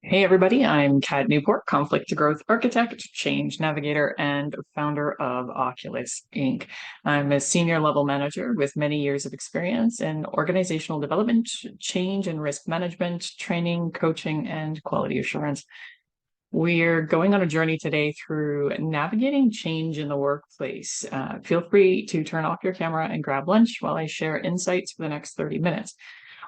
Hey everybody, I'm Kat Newport, conflict to growth architect, change navigator, and founder of Oculus Inc. I'm a senior level manager with many years of experience in organizational development, change and risk management, training, coaching, and quality assurance. We're going on a journey today through navigating change in the workplace. Feel free to turn off your camera and grab lunch while I share insights for the next 30 minutes.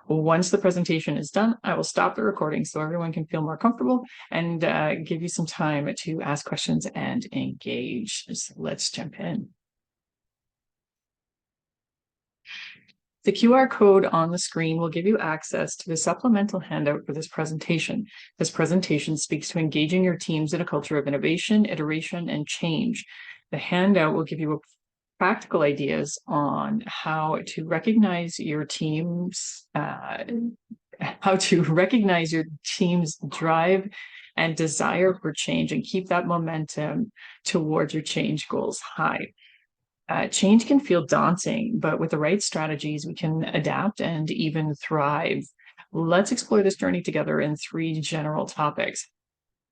Once the presentation is done, I will stop the recording so everyone can feel more comfortable and give you some time to ask questions and engage. So let's jump in. The QR code on the screen will give you access to the supplemental handout for this presentation. This presentation speaks to engaging your teams in a culture of innovation, iteration, and change. The handout will give you practical ideas on how to recognize your team's drive and desire for change and keep that momentum towards your change goals high. Change can feel daunting, but with the right strategies, we can adapt and even thrive. Let's explore this journey together in 3 general topics.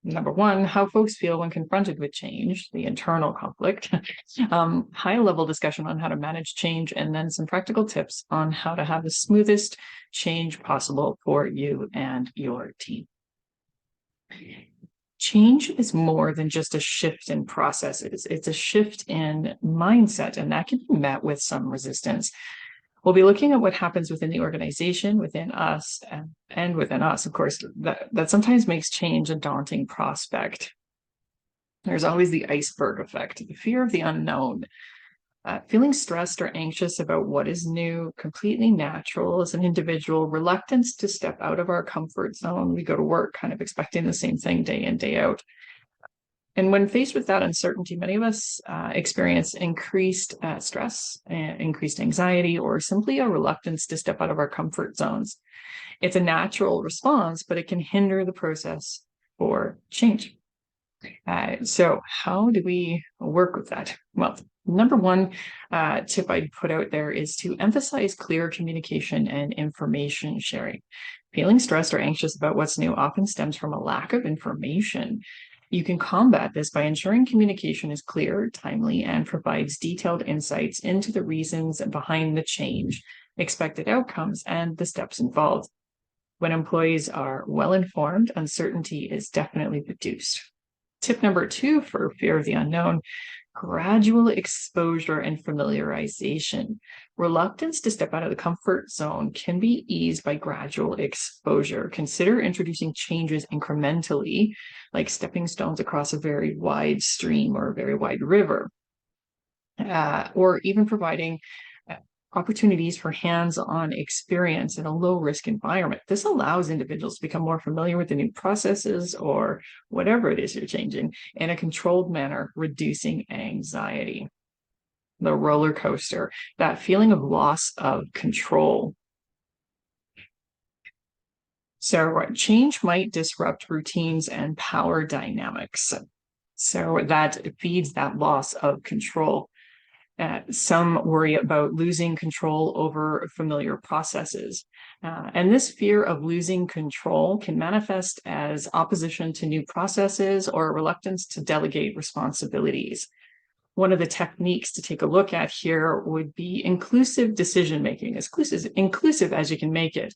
Number 1, how folks feel when confronted with change, the internal conflict, high-level discussion on how to manage change, and then some practical tips on how to have the smoothest change possible for you and your team. Change is more than just a shift in processes. It's a shift in mindset, and that can be met with some resistance. We'll be looking at what happens within the organization, within us, and within us, of course, that sometimes makes change a daunting prospect. There's always the iceberg effect, the fear of the unknown. Feeling stressed or anxious about what is new, completely natural as an individual, reluctance to step out of our comfort zone. We go to work kind of expecting the same thing day in, day out. And when faced with that uncertainty, many of us experience increased stress, increased anxiety, or simply a reluctance to step out of our comfort zones. It's a natural response, but it can hinder the process for change. So how do we work with that? Well, number 1 tip I'd put out there is to emphasize clear communication and information sharing. Feeling stressed or anxious about what's new often stems from a lack of information. You can combat this by ensuring communication is clear, timely, and provides detailed insights into the reasons behind the change, expected outcomes, and the steps involved. When employees are well informed, uncertainty is definitely reduced. Tip number 2 for fear of the unknown: gradual exposure and familiarization. Reluctance to step out of the comfort zone can be eased by gradual exposure. Consider introducing changes incrementally, like stepping stones across a very wide stream or a very wide river, or even providing opportunities for hands-on experience in a low-risk environment. This allows individuals to become more familiar with the new processes or whatever it is you're changing in a controlled manner, reducing anxiety. The roller coaster, that feeling of loss of control. So change might disrupt routines and power dynamics. So that feeds that loss of control. Some worry about losing control over familiar processes. And this fear of losing control can manifest as opposition to new processes or a reluctance to delegate responsibilities. One of the techniques to take a look at here would be inclusive decision-making, as inclusive as you can make it.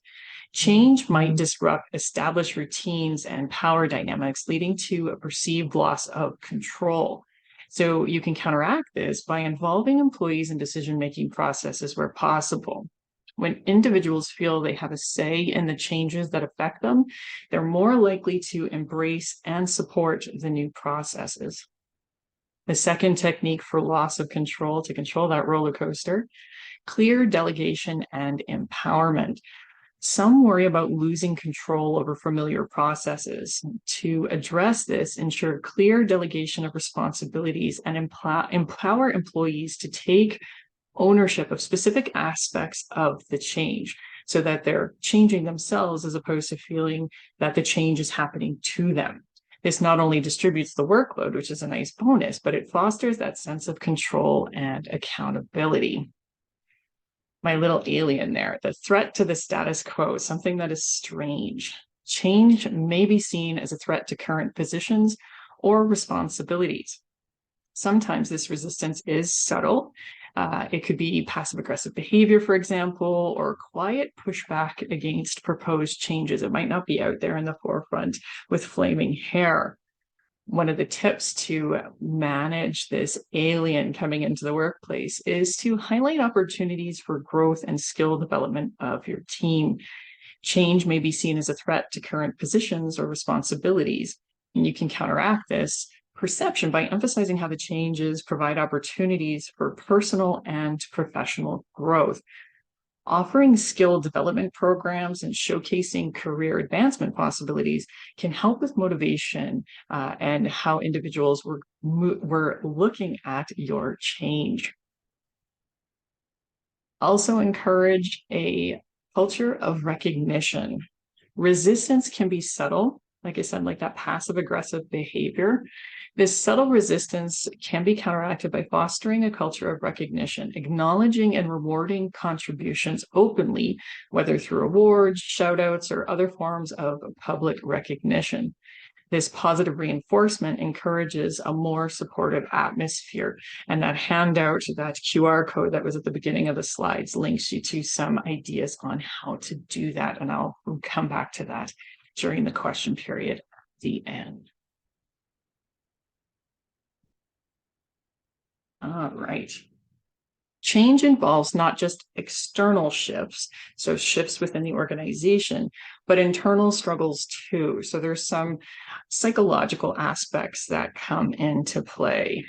Change might disrupt established routines and power dynamics, leading to a perceived loss of control. So you can counteract this by involving employees in decision-making processes where possible. When individuals feel they have a say in the changes that affect them, they're more likely to embrace and support the new processes. The second technique for loss of control, to control that roller coaster: clear delegation and empowerment. Some worry about losing control over familiar processes. To address this, ensure clear delegation of responsibilities and empower employees to take ownership of specific aspects of the change so that they're changing themselves as opposed to feeling that the change is happening to them. This not only distributes the workload, which is a nice bonus, but it fosters that sense of control and accountability. my little alien there. The threat to the status quo, something that is strange. Change may be seen as a threat to current positions or responsibilities. Sometimes this resistance is subtle. It could be passive aggressive behavior, for example, or quiet pushback against proposed changes. It might not be out there in the forefront with flaming hair. One of the tips to manage this alien coming into the workplace is to highlight opportunities for growth and skill development of your team. Change may be seen as a threat to current positions or responsibilities, and you can counteract this perception by emphasizing how the changes provide opportunities for personal and professional growth. Offering skill development programs and showcasing career advancement possibilities can help with motivation and how individuals were looking at your change. Also encourage a culture of recognition. Resistance can be subtle, like I said, like that passive aggressive behavior. This subtle resistance can be counteracted by fostering a culture of recognition, acknowledging and rewarding contributions openly, whether through awards, shout outs, or other forms of public recognition. This positive reinforcement encourages a more supportive atmosphere. And that handout, that QR code that was at the beginning of the slides, links you to some ideas on how to do that. And I'll come back to that during the question period at the end. All right. Change involves not just external shifts, so shifts within the organization, but internal struggles too. So there's some psychological aspects that come into play.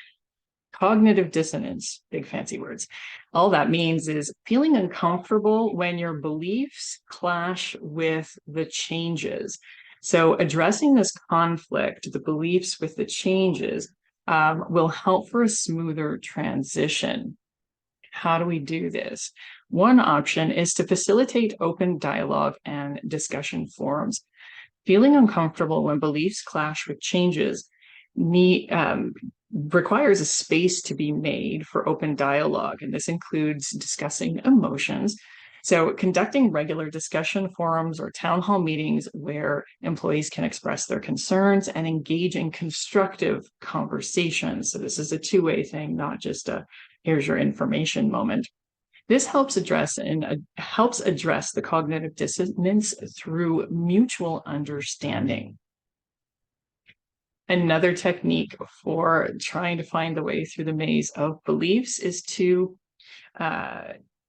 Cognitive dissonance, big fancy words. All that means is feeling uncomfortable when your beliefs clash with the changes. So addressing this conflict, the beliefs with the changes, will help for a smoother transition. How do we do this? One option is to facilitate open dialogue and discussion forums. Feeling uncomfortable when beliefs clash with changes requires a space to be made for open dialogue, and this includes discussing emotions. So conducting regular discussion forums or town hall meetings where employees can express their concerns and engage in constructive conversations. So this is a two-way thing, not just a here's your information moment. This helps address the cognitive dissonance through mutual understanding. Another technique for trying to find the way through the maze of beliefs is to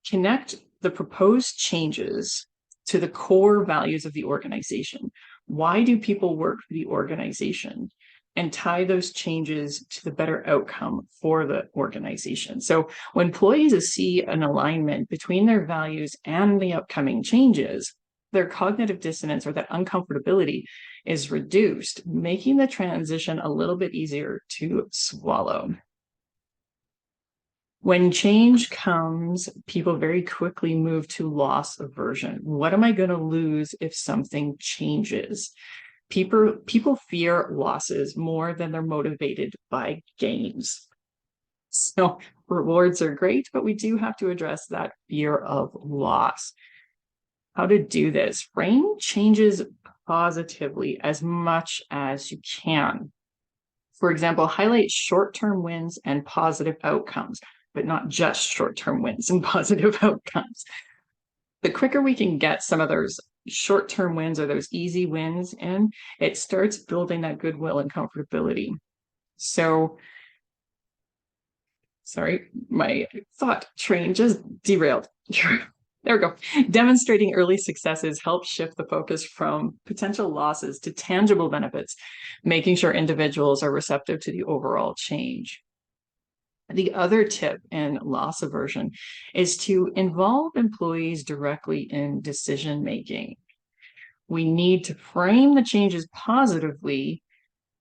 connect the proposed changes to the core values of the organization. Why do people work for the organization? And tie those changes to the better outcome for the organization. So when employees see an alignment between their values and the upcoming changes, their cognitive dissonance or that uncomfortability is reduced, making the transition a little bit easier to swallow. When change comes, people very quickly move to loss aversion. What am I going to lose if something changes? People fear losses more than they're motivated by gains. So rewards are great, but we do have to address that fear of loss. How to do this? Frame changes positively as much as you can. For example, highlight short-term wins and positive outcomes, but not just short-term wins and positive outcomes. The quicker we can get some of those short-term wins or those easy wins in, it starts building that goodwill and comfortability. So, sorry, my thought train just derailed. There we go. Demonstrating early successes helps shift the focus from potential losses to tangible benefits, making sure individuals are receptive to the overall change. The other tip in loss aversion is to involve employees directly in decision making. We need to frame the changes positively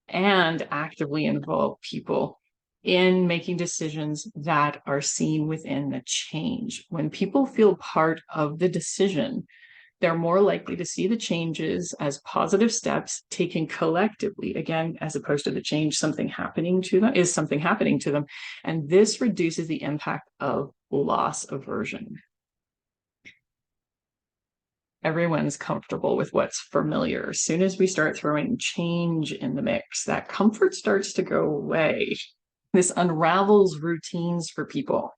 and actively involve people in making decisions that are seen within the change. When people feel part of the decision, they're more likely to see the changes as positive steps taken collectively, again, as opposed to the change something happening to them. And this reduces the impact of loss aversion. Everyone's comfortable with what's familiar. As soon as we start throwing change in the mix, that comfort starts to go away. This unravels routines for people,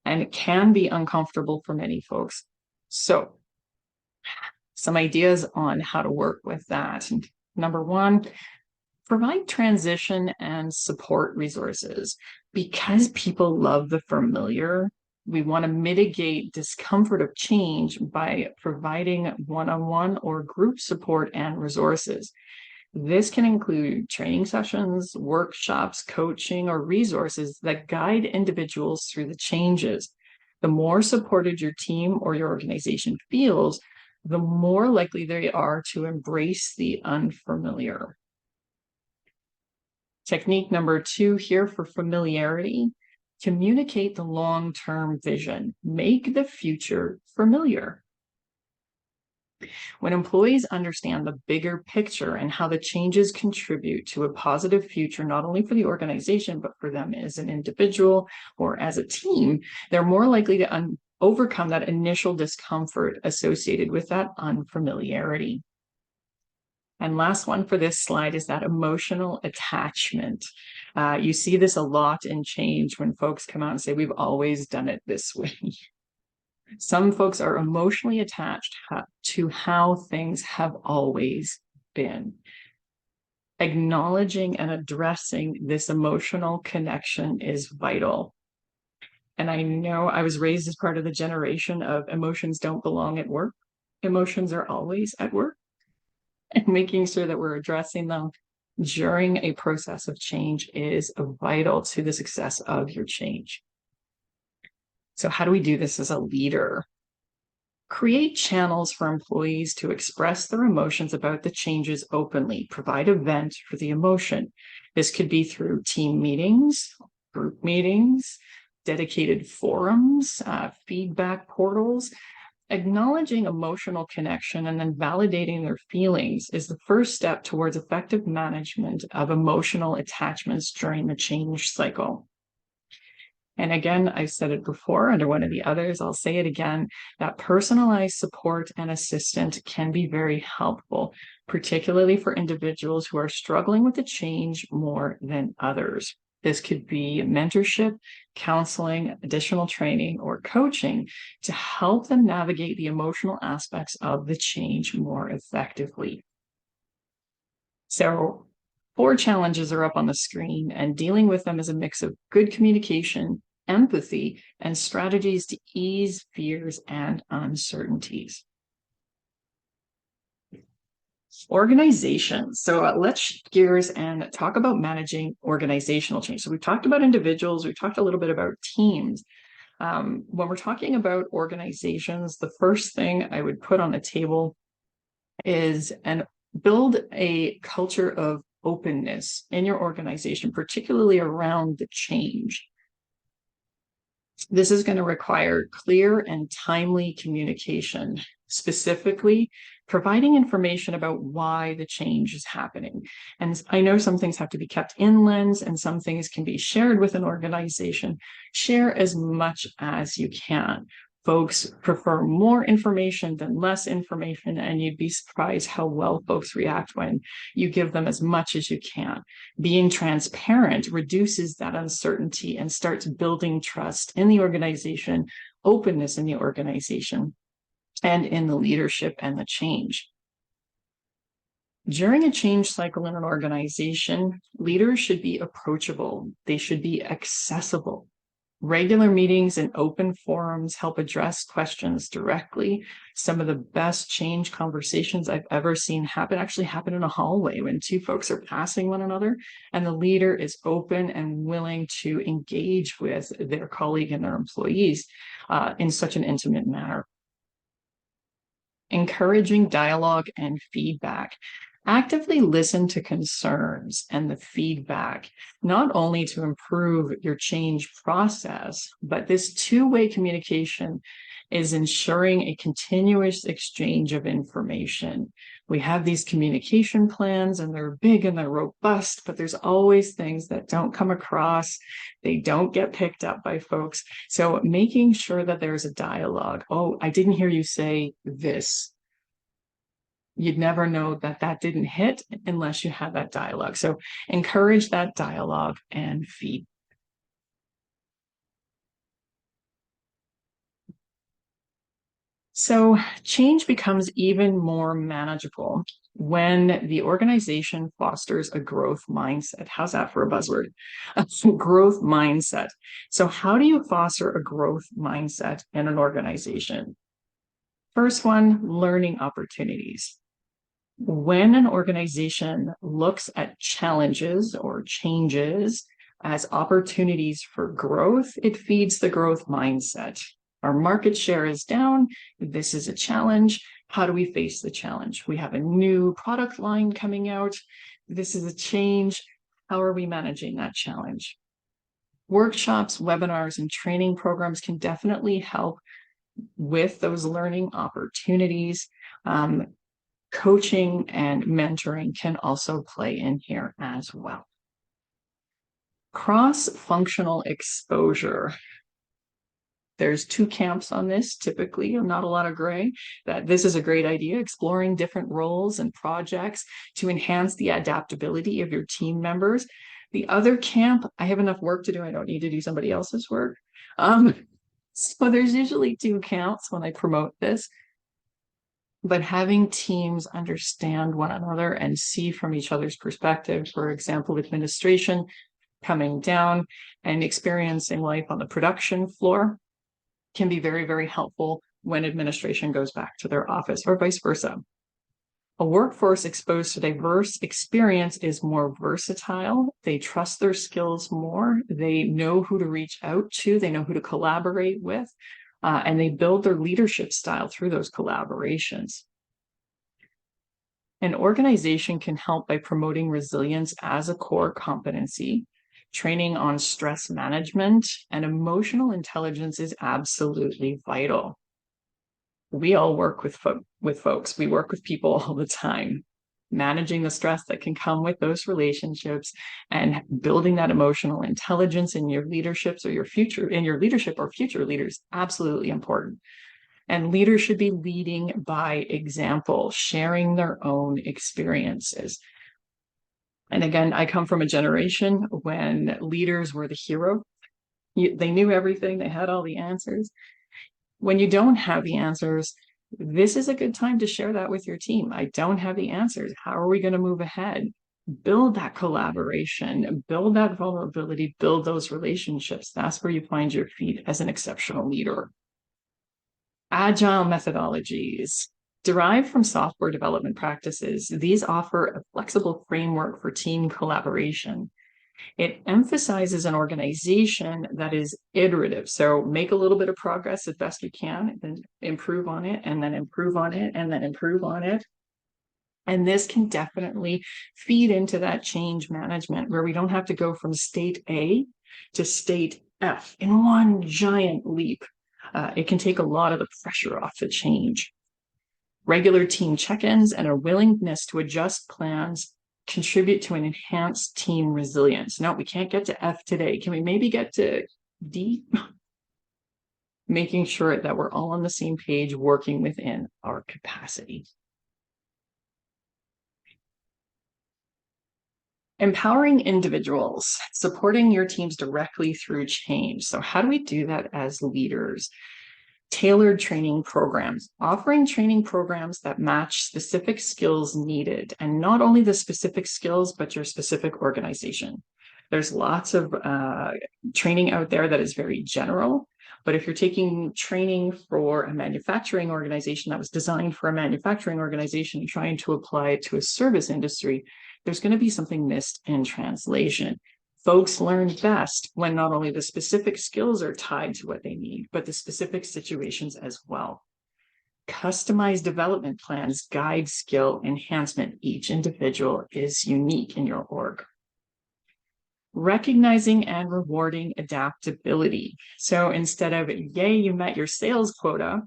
and it can be uncomfortable for many folks. So, some ideas on how to work with that. Number one, provide transition and support resources. Because people love the familiar, we want to mitigate discomfort of change by providing one-on-one or group support and resources. This can include training sessions, workshops, coaching, or resources that guide individuals through the changes. The more supported your team or your organization feels, the more likely they are to embrace the unfamiliar. Technique number 2 here for familiarity: communicate the long-term vision. Make the future familiar. When employees understand the bigger picture and how the changes contribute to a positive future, not only for the organization, but for them as an individual or as a team, they're more likely to overcome that initial discomfort associated with that unfamiliarity. And last one for this slide is that emotional attachment. You see this a lot in change when folks come out and say, we've always done it this way. Some folks are emotionally attached to how things have always been. Acknowledging and addressing this emotional connection is vital. And I know I was raised as part of the generation of emotions don't belong at work. Emotions are always at work. And making sure that we're addressing them during a process of change is vital to the success of your change. So how do we do this as a leader? Create channels for employees to express their emotions about the changes openly. Provide a vent for the emotion. This could be through team meetings, group meetings, dedicated forums, feedback portals. Acknowledging emotional connection and then validating their feelings is the first step towards effective management of emotional attachments during the change cycle. And again, I've said it before under one of the others, I'll say it again, that personalized support and assistance can be very helpful, particularly for individuals who are struggling with the change more than others. This could be mentorship, counseling, additional training, or coaching to help them navigate the emotional aspects of the change more effectively. So 4 challenges are up on the screen, and dealing with them is a mix of good communication, empathy, and strategies to ease fears and uncertainties. Organization. So let's shift gears and talk about managing organizational change. So we've talked about individuals, we've talked a little bit about teams. When we're talking about organizations, the first thing I would put on the table is build a culture of openness in your organization, particularly around the change. This is going to require clear and timely communication, specifically providing information about why the change is happening. And I know some things have to be kept inland and some things can be shared with an organization. Share as much as you can. Folks prefer more information than less information, and you'd be surprised how well folks react when you give them as much as you can. Being transparent reduces that uncertainty and starts building trust in the organization, openness in the organization, and in the leadership and the change. During a change cycle in an organization, leaders should be approachable. They should be accessible. Regular meetings and open forums help address questions directly. Some of the best change conversations I've ever seen actually happen in a hallway when 2 folks are passing one another and the leader is open and willing to engage with their colleague and their employees in such an intimate manner. Encouraging dialogue and feedback. Actively listen to concerns and the feedback, not only to improve your change process, but this two-way communication is ensuring a continuous exchange of information. We have these communication plans and they're big and they're robust, but there's always things that don't come across. They don't get picked up by folks. So making sure that there's a dialogue. Oh, I didn't hear you say this. You'd never know that that didn't hit unless you had that dialogue. So encourage that dialogue and feed. So change becomes even more manageable when the organization fosters a growth mindset. How's that for a buzzword? A growth mindset. So how do you foster a growth mindset in an organization? First one, learning opportunities. When an organization looks at challenges or changes as opportunities for growth, it feeds the growth mindset. Our market share is down. This is a challenge. How do we face the challenge? We have a new product line coming out. This is a change. How are we managing that challenge? Workshops, webinars, and training programs can definitely help with those learning opportunities. Coaching and mentoring can also play in here as well. Cross-functional exposure. There's two camps on this, typically, not a lot of gray, that this is a great idea, exploring different roles and projects to enhance the adaptability of your team members. The other camp, I have enough work to do, I don't need to do somebody else's work. So there's usually two camps when I promote this. But having teams understand one another and see from each other's perspective, for example, administration coming down and experiencing life on the production floor can be very, very helpful when administration goes back to their office or vice versa. A workforce exposed to diverse experience is more versatile. They trust their skills more. They know who to reach out to. They know who to collaborate with. And they build their leadership style through those collaborations. An organization can help by promoting resilience as a core competency. Training on stress management and emotional intelligence is absolutely vital. We all work with folks. We work with people all the time. Managing the stress that can come with those relationships and building that emotional intelligence in your leaderships or future leaders, absolutely important. And leaders should be leading by example, sharing their own experiences. And again, I come from a generation when leaders were the hero. They knew everything. They had all the answers. When you don't have the answers, this is a good time to share that with your team. I don't have the answers. How are we going to move ahead? Build that collaboration, build that vulnerability, build those relationships. That's where you find your feet as an exceptional leader. Agile methodologies. Derived from software development practices, these offer a flexible framework for team collaboration. It emphasizes an organization that is iterative. So make a little bit of progress as best you can, then improve on it, and then improve on it, and then improve on it. And this can definitely feed into that change management where we don't have to go from state A to state F in one giant leap. It can take a lot of the pressure off the change. Regular team check-ins and a willingness to adjust plans contribute to an enhanced team resilience. No, we can't get to F today. Can we maybe get to D? Making sure that we're all on the same page, working within our capacity. Empowering individuals, supporting your teams directly through change. So how do we do that as leaders? Tailored training programs, offering training programs that match specific skills needed, and not only the specific skills, but your specific organization. There's lots of training out there that is very general, but if you're taking training for a manufacturing organization that was designed for a manufacturing organization and trying to apply it to a service industry, there's going to be something missed in translation. Folks learn best when not only the specific skills are tied to what they need, but the specific situations as well. Customized development plans guide skill enhancement. Each individual is unique in your org. Recognizing and rewarding adaptability. So instead of, yay, you met your sales quota,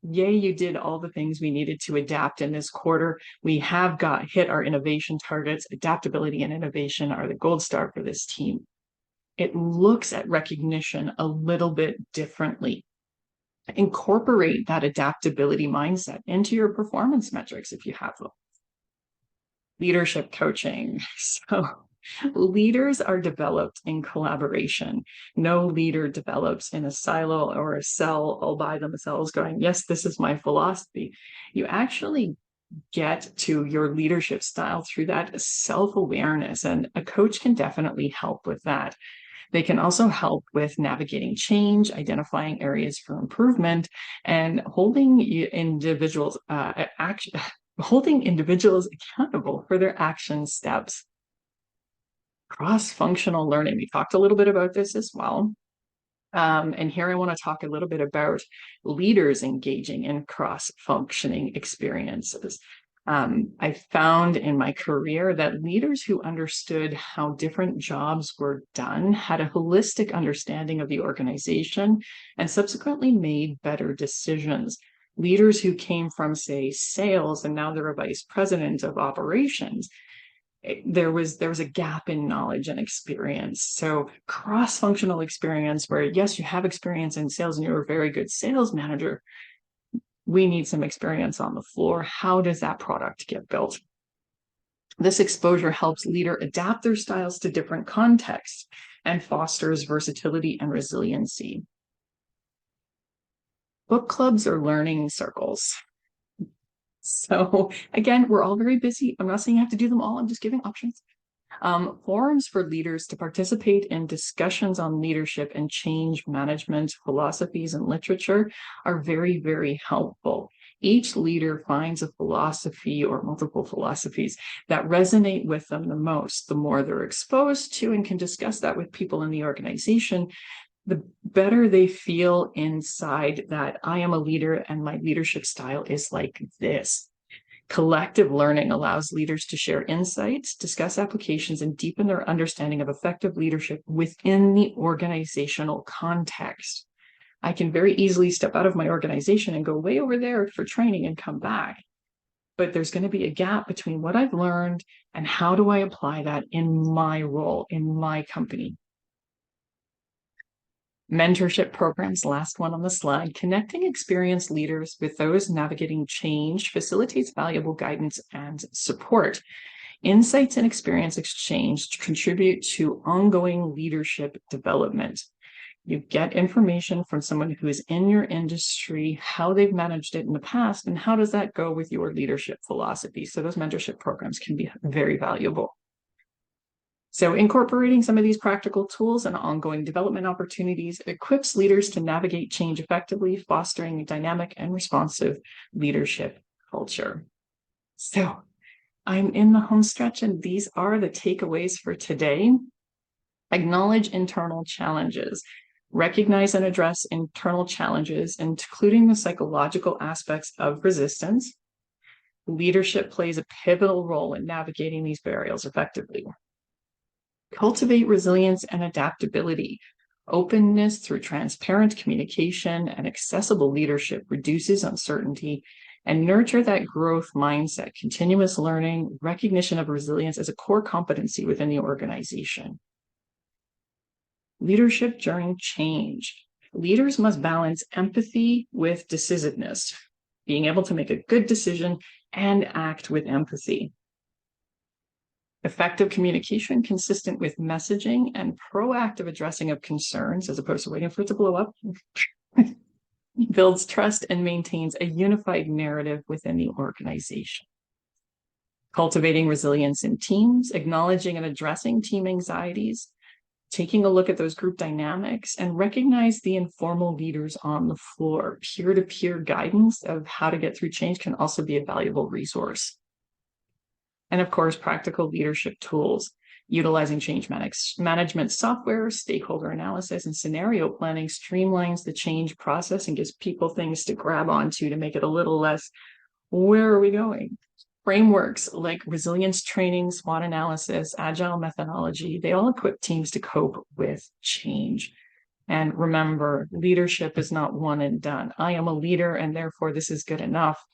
yay, you did all the things we needed to adapt in this quarter. We have hit our innovation targets. Adaptability and innovation are the gold star for this team. It looks at recognition a little bit differently. Incorporate that adaptability mindset into your performance metrics if you have them. Leadership coaching. So leaders are developed in collaboration. No leader develops in a silo or a cell all by themselves going, yes, this is my philosophy. You actually get to your leadership style through that self-awareness, and a coach can definitely help with that. They can also help with navigating change, identifying areas for improvement, and holding individuals accountable for their action steps. Cross-functional learning. We talked a little bit about this as well. And here I want to talk a little bit about leaders engaging in cross-functioning experiences. I found in my career that leaders who understood how different jobs were done had a holistic understanding of the organization and subsequently made better decisions. Leaders who came from, say, sales, and now they're a vice president of operations, there was a gap in knowledge and experience. So cross-functional experience where, yes, you have experience in sales and you're a very good sales manager, we need some experience on the floor. How does that product get built? This exposure helps leaders adapt their styles to different contexts and fosters versatility and resiliency. Book clubs or learning circles. So again, we're all very busy. I'm not saying you have to do them all. I'm just giving options. Forums for leaders to participate in discussions on leadership and change management philosophies and literature are very, very helpful. Each leader finds a philosophy or multiple philosophies that resonate with them the most. The more they're exposed to and can discuss that with people in the organization, the better they feel inside that I am a leader and my leadership style is like this. Collective learning allows leaders to share insights, discuss applications, and deepen their understanding of effective leadership within the organizational context. I can very easily step out of my organization and go way over there for training and come back. But there's going to be a gap between what I've learned and how do I apply that in my role, in my company. Mentorship programs, last one on the slide. Connecting experienced leaders with those navigating change facilitates valuable guidance and support. Insights and experience exchange contribute to ongoing leadership development. You get information from someone who is in your industry, how they've managed it in the past, and how does that go with your leadership philosophy. So those mentorship programs can be very valuable. So incorporating some of these practical tools and ongoing development opportunities equips leaders to navigate change effectively, fostering a dynamic and responsive leadership culture. So I'm in the home stretch, and these are the takeaways for today. Acknowledge internal challenges. Recognize and address internal challenges, including the psychological aspects of resistance. Leadership plays a pivotal role in navigating these barriers effectively. Cultivate resilience and adaptability. Openness through transparent communication and accessible leadership reduces uncertainty, and nurture that growth mindset, continuous learning, recognition of resilience as a core competency within the organization. Leadership during change. Leaders must balance empathy with decisiveness, being able to make a good decision and act with empathy. Effective communication consistent with messaging and proactive addressing of concerns as opposed to waiting for it to blow up builds trust and maintains a unified narrative within the organization. Cultivating resilience in teams, acknowledging and addressing team anxieties, taking a look at those group dynamics, and recognize the informal leaders on the floor. Peer-to-peer guidance of how to get through change can also be a valuable resource. And of course, practical leadership tools, utilizing change management software, stakeholder analysis, and scenario planning streamlines the change process and gives people things to grab onto to make it a little less, where are we going? Frameworks like resilience training, SWOT analysis, agile methodology, they all equip teams to cope with change. And remember, leadership is not one and done. I am a leader, and therefore this is good enough.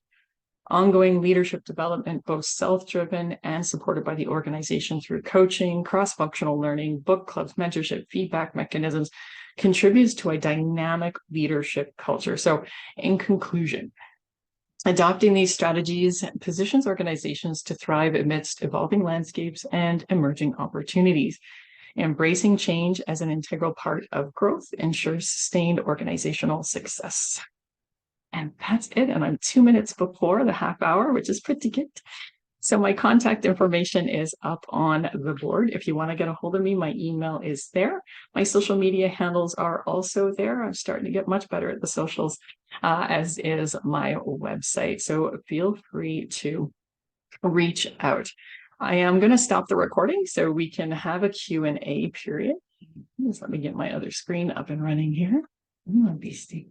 ongoing leadership development, both self-driven and supported by the organization through coaching, cross-functional learning, book clubs, mentorship, feedback mechanisms, contributes to a dynamic leadership culture. So in conclusion, adopting these strategies positions organizations to thrive amidst evolving landscapes and emerging opportunities. Embracing change as an integral part of growth ensures sustained organizational success. And that's it. And I'm 2 minutes before the half hour, which is pretty good. So my contact information is up on the board. If you want to get a hold of me, my email is there. My social media handles are also there. I'm starting to get much better at the socials, as is my website. So feel free to reach out. I am going to stop the recording so we can have a Q&A period. Just let me get my other screen up and running here. Beastie.